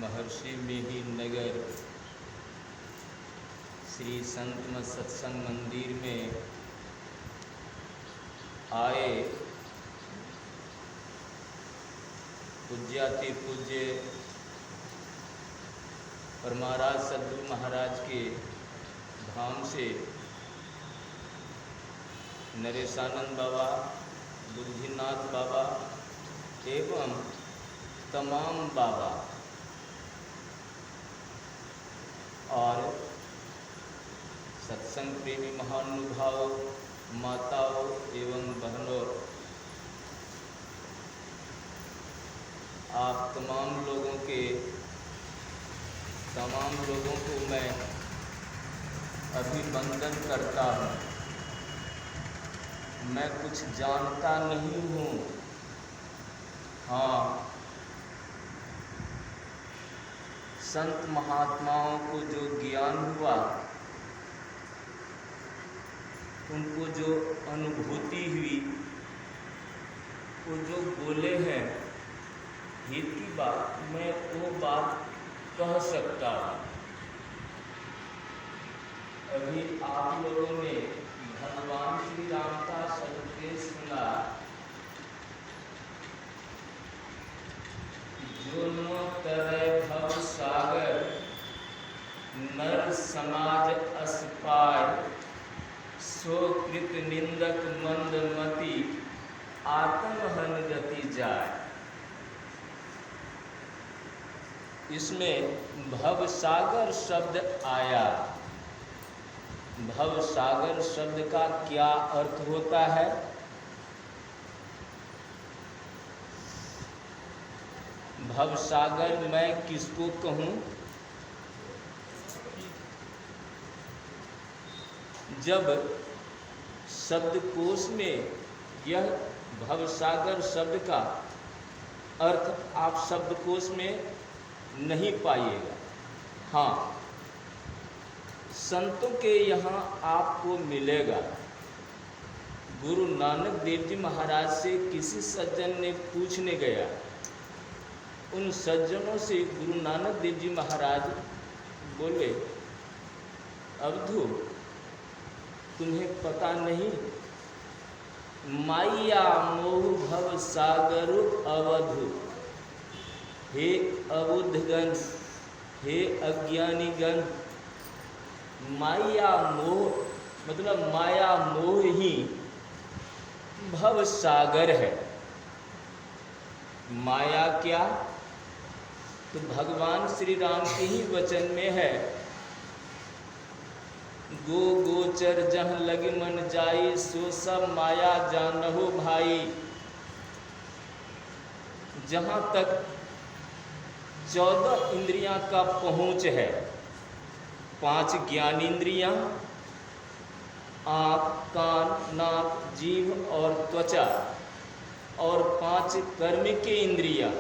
महर्षि मिहिर नगर श्री संत मत सत्संग मंदिर में आए पूज्याति पूज्य परमाराज सद्गुरु महाराज के धाम से नरेशानंद बाबा, बुद्धिनाथ बाबा एवं तमाम बाबा और सत्संग प्रेमी महानुभाव, माताओं एवं बहनों, आप तमाम लोगों को मैं अभिवंदन करता हूँ। मैं कुछ जानता नहीं हूँ, हाँ, संत महात्माओं को जो ज्ञान हुआ, उनको जो अनुभूति हुई, वो जो बोले हैं हित की बात, मैं वो बात कह सकता हूँ। अभी आप लोगों ने भगवान श्री राम का संदेश सुना, जो न तरै भव सागर नर समाज अस पाय, सो कृत निंदक मंदमति आत्महन गति जाय। इसमें भवसागर शब्द आया। भवसागर शब्द का क्या अर्थ होता है? भवसागर मैं किसको कहूँ? जब शब्दकोश में यह भवसागर शब्द का अर्थ आप शब्दकोश में नहीं पाइएगा, हाँ, संतों के यहाँ आपको मिलेगा। गुरु नानक देव जी महाराज से किसी सज्जन ने पूछने गया, उन सज्जनों से गुरु नानक देव जी महाराज बोले, अवधू तुम्हें पता नहीं, माया मोह भव सागरु अवधु, हे अबुद्धगण, हे अज्ञानीगण, माया मोह मतलब माया मोह ही भव सागर है। माया क्या? तो भगवान श्री राम के ही वचन में है, गो गोचर जहाँ लग मन जाई, सो सब माया जानहु भाई। जहाँ तक 14 इंद्रियां का पहुँच है, 5 ज्ञानेंद्रियां, आँख, कान, नाक, जीभ और त्वचा, और 5 कर्म के इंद्रियां,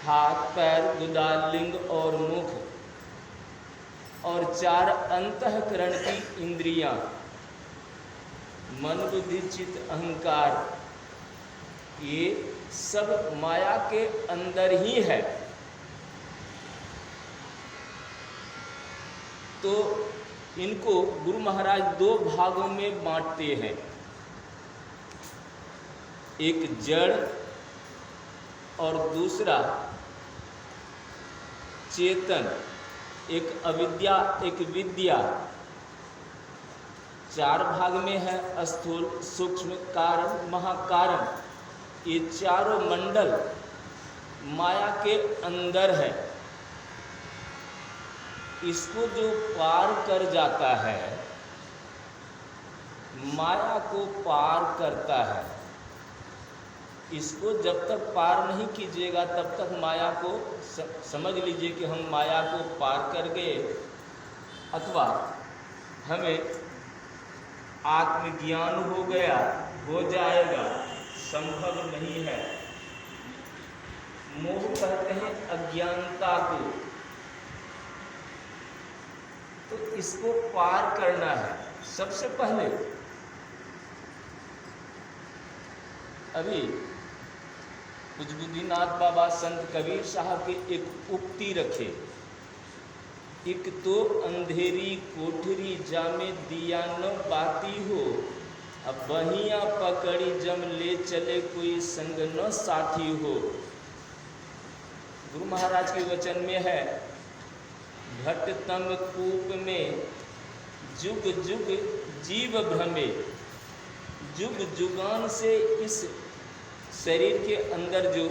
हाथ, पैर, गुदा, लिंग और मुख, और 4 अंतःकरण की इंद्रियां, मन, बुद्धि, चित्त, अहंकार, ये सब माया के अंदर ही है। तो इनको गुरु महाराज 2 भागों में बांटते हैं, एक जड़ और दूसरा चेतन, एक अविद्या एक विद्या। 4 भाग में है, स्थूल, सूक्ष्म, कारण, महाकारण। ये चारों मंडल माया के अंदर है। इसको जो पार कर जाता है, माया को पार करता है। इसको जब तक पार नहीं कीजिएगा तब तक माया को समझ लीजिए कि हम माया को पार कर गए, अथवा हमें आत्मज्ञान हो गया, हो जाएगा, संभव नहीं है। मोह कहते हैं अज्ञानता को। तो इसको पार करना है। सबसे पहले अभी उजबुद्दीनाथ बाबा संत कबीर साहब के एक उक्ति रखे, एक तो अंधेरी कोठरी जामे दिया न बाती हो, अब बहिया पकड़ी जम ले चले कोई संग न साथी हो। गुरु महाराज के वचन में है, घटतम कूप में जुग जुग जीव भ्रमे, जुग जुगान से इस शरीर के अंदर जो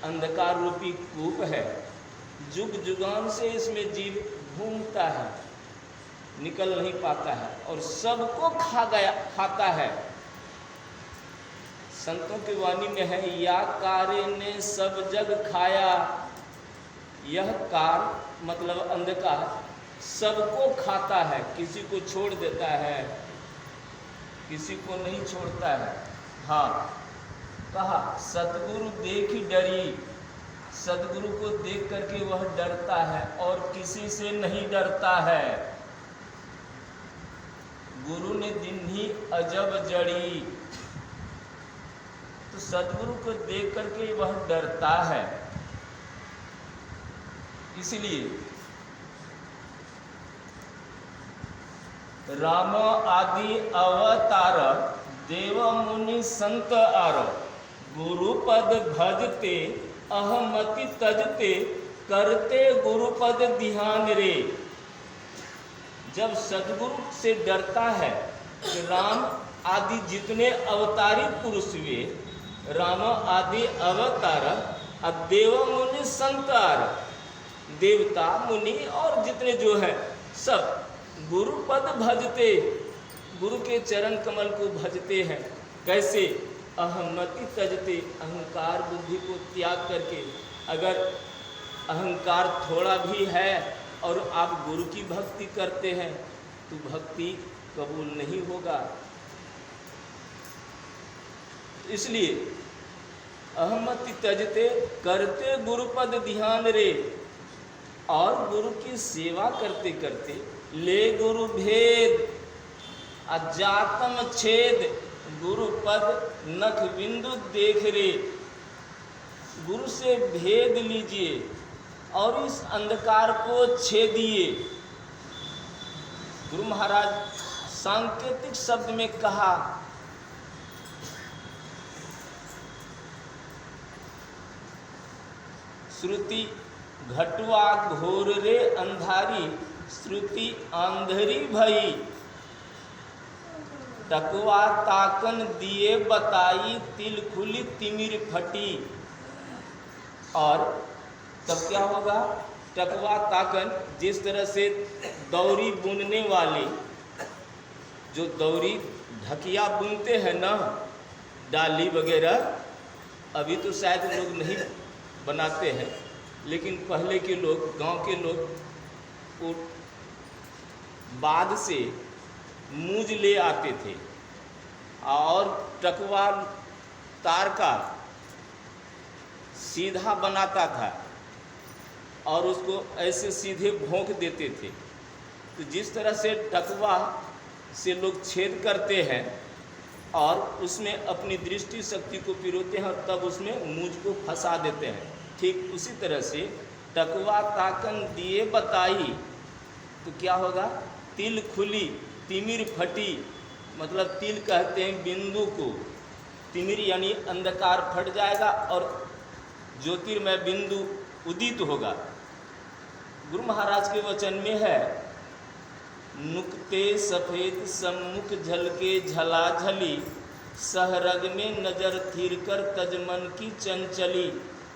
अंधकार रूपी कूप है, जुग जुगान से इसमें जीव घूमता है, निकल नहीं पाता है और सबको खाता है। संतों की वाणी में है, या कारे ने सब जग खाया, यह कार मतलब अंधकार सबको खाता है, किसी को छोड़ देता है, किसी को नहीं छोड़ता है। हाँ, कहा सतगुरु देखी डरी, सतगुरु को देख करके वह डरता है और किसी से नहीं डरता है। गुरु ने दिन ही अजब जड़ी, तो सतगुरु को देख करके वह डरता है। इसलिए राम आदि अवतार देव मुनि संत आर, गुरुपद भजते अहमति तजते, करते गुरुपद ध्यान रे। जब सद्गुरु से डरता है कि राम आदि जितने अवतारी पुरुष हुए, राम आदि अवतार और देव मुनि संतार, देवता मुनि और जितने जो है सब गुरुपद भजते, गुरु के चरण कमल को भजते हैं। कैसे? अहमति तजते, अहंकार बुद्धि को त्याग करके। अगर अहंकार थोड़ा भी है और आप गुरु की भक्ति करते हैं तो भक्ति कबूल नहीं होगा। इसलिए अहमति तजते, करते गुरुपद ध्यान रे, और गुरु की सेवा करते करते ले गुरु भेद अजातम छेद, गुरुपद नख बिंदु देख रे। गुरु से भेद लीजिए और इस अंधकार को छेदिए। गुरु महाराज सांकेतिक शब्द में कहा, श्रुति घटवा घोर रे अंधारी, श्रुति आंधरी भई, टकवा ताकन दिए बताई, तिल खुली तिमिर फटी। और तब क्या होगा? टकवा ताकन, जिस तरह से दौरी बुनने वाले जो दौरी ढकिया बुनते हैं ना, डाली वगैरह, अभी तो शायद लोग नहीं बनाते हैं, लेकिन पहले के लोग, गांव के लोग वो बाद से मूज ले आते थे और टकवा तार का सीधा बनाता था और उसको ऐसे सीधे भोंक देते थे। तो जिस तरह से टकवा से लोग छेद करते हैं और उसमें अपनी दृष्टि शक्ति को पिरोते हैं और तब उसमें मूज को फंसा देते हैं, ठीक उसी तरह से टकवा ताकन दिए बताई, तो क्या होगा? तिल खुली तिमिर फटी, मतलब तिल कहते हैं बिंदु को, तिमिर यानी अंधकार फट जाएगा और ज्योतिर्मय बिंदु उदित होगा। गुरु महाराज के वचन में है, नुक्ते सफ़ेद सम्मुख झलके झलाझली, सहरग में नजर थिर कर तजमन की चंचली,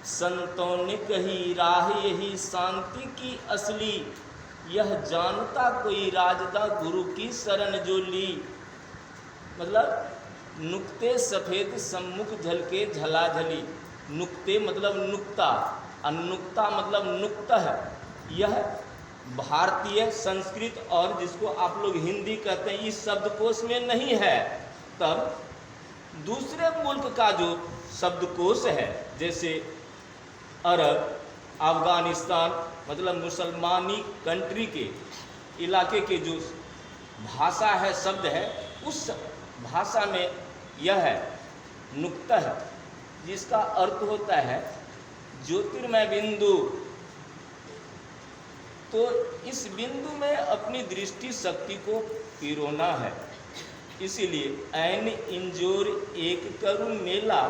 संतों ने कही राह यही शांति की असली, यह जानता कोई राजदा गुरु की शरण जो ली। मतलब नुक्ते सफ़ेद सम्मुख झलके झलाझली, नुक्ते मतलब नुक्ता, अनुक्ता मतलब नुक्ता है। यह भारतीय संस्कृत और जिसको आप लोग हिंदी कहते हैं इस शब्दकोश में नहीं है, तब दूसरे मुल्क का जो शब्दकोश है, जैसे अरब, अफ़गानिस्तान, मतलब मुसलमानी कंट्री के इलाके के जो भाषा है, शब्द है, उस भाषा में यह है नुक्ता है। जिसका अर्थ होता है ज्योतिर्मय बिंदु। तो इस बिंदु में अपनी दृष्टि शक्ति को पिरोना है। इसीलिए ऐन इंजोर एक करु मेला,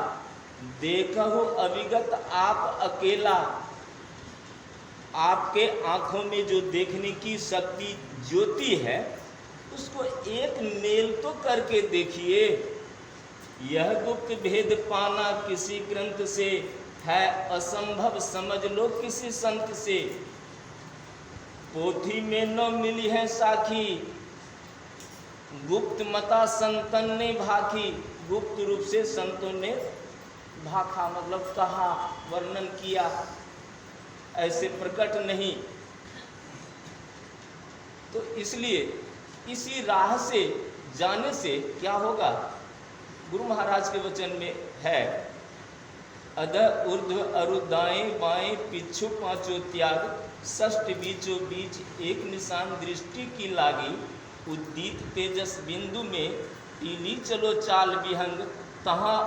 देखो अविगत आप अकेला। आपके आँखों में जो देखने की शक्ति ज्योति है, उसको एक मेल तो करके देखिए। यह गुप्त भेद पाना किसी ग्रंथ से है असंभव, समझ लो किसी संत से। पोथी में न मिली है साखी, गुप्त मता संतन ने भाखी। गुप्त रूप से संतों ने भाखा मतलब कहा, वर्णन किया, ऐसे प्रकट नहीं। तो इसलिए इसी राह से जाने से क्या होगा, गुरु महाराज के वचन में है, अध ऊर्ध्व अरु दाएं बाएं पिछु पांचों त्याग, षष्ठ बीचों बीच एक निशान दृष्टि की लागी। उद्दीत तेजस बिंदु में टीली चलो चाल विहंग, तहाँ